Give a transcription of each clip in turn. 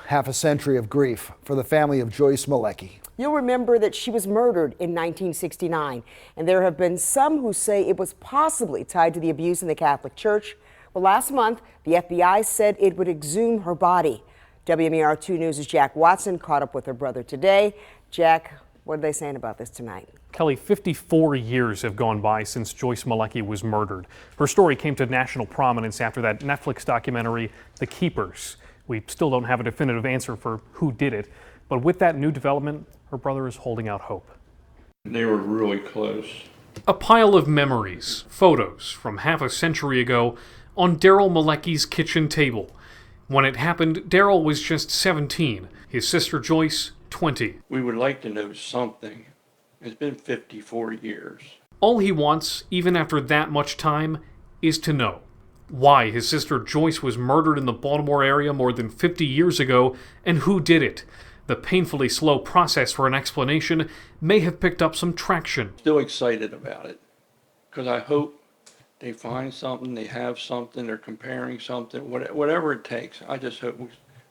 half a century of grief for the family of Joyce Malecki. You'll remember that she was murdered in 1969, and there have been some who say it was possibly tied to the abuse in the Catholic Church. Well, last month, the FBI said it would exhume her body. WMER 2 News' Jack Watson caught up with her brother today. Jack, what are they saying about this tonight? Kelly, 54 years have gone by since Joyce Malecki was murdered. Her story came to national prominence after that Netflix documentary, The Keepers. We still don't have a definitive answer for who did it, but with that new development, her brother is holding out hope. They were really close. A pile of memories, photos from half a century ago on Daryl Malecki's kitchen table. When it happened, Daryl was just 17, his sister Joyce, 20. We would like to know something. It's been 54 years. All he wants, even after that much time, is to know why his sister Joyce was murdered in the Baltimore area more than 50 years ago and who did it. The painfully slow process for an explanation may have picked up some traction. Still excited about it because I hope they find something, they have something, they're comparing something, whatever it takes. I just hope,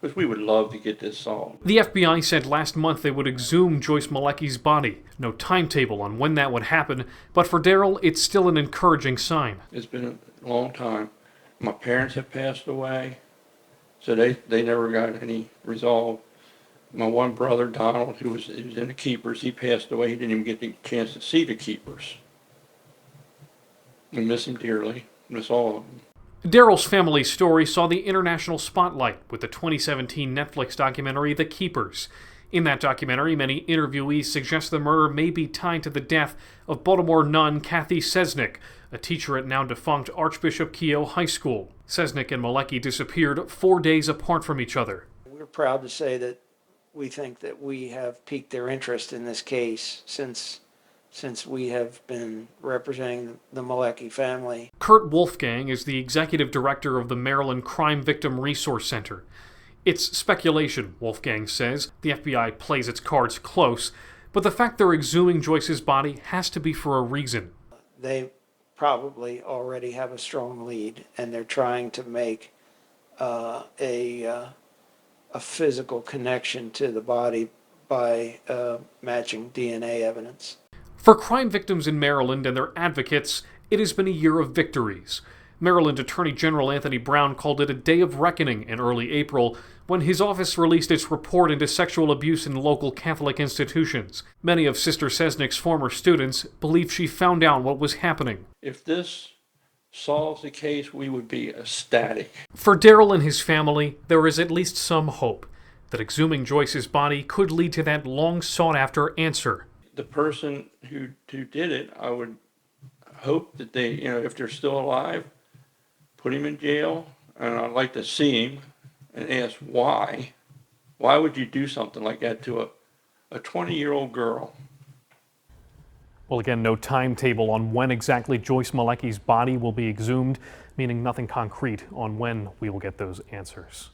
because we would love to get this solved. The FBI said last month they would exhume Joyce Malecki's body. No timetable on when that would happen, but for Daryl, it's still an encouraging sign. It's been a long time. My parents have passed away, so they never got any resolve. My one brother, Donald, who was in the Keepers, he passed away. He didn't even get the chance to see the Keepers. We miss him dearly. Miss all of them. Daryl's family story saw the international spotlight with the 2017 Netflix documentary, The Keepers. In that documentary, many interviewees suggest the murder may be tied to the death of Baltimore nun Kathy Sesnick, a teacher at now-defunct Archbishop Keough High School. Sesnick and Malecki disappeared 4 days apart from each other. We're proud to say that we think that we have piqued their interest in this case since we have been representing the Malecki family. Kurt Wolfgang is the executive director of the Maryland Crime Victim Resource Center. It's speculation, Wolfgang says. The FBI plays its cards close, but the fact they're exhuming Joyce's body has to be for a reason. They probably already have a strong lead, and they're trying to make a physical connection to the body by matching DNA evidence. For crime victims in Maryland and their advocates, it has been a year of victories. Maryland Attorney General Anthony Brown called it a day of reckoning in early April when his office released its report into sexual abuse in local Catholic institutions. Many of Sister Sesnick's former students believe she found out what was happening. If this solves the case, we would be ecstatic. For Daryl and his family, there is at least some hope that exhuming Joyce's body could lead to that long-sought-after answer. The person who did it, I would hope that they, if they're still alive, put him in jail, and I'd like to see him and ask why. Why would you do something like that to a 20-year-old girl? Well, again, no timetable on when exactly Joyce Malecki's body will be exhumed, meaning nothing concrete on when we will get those answers.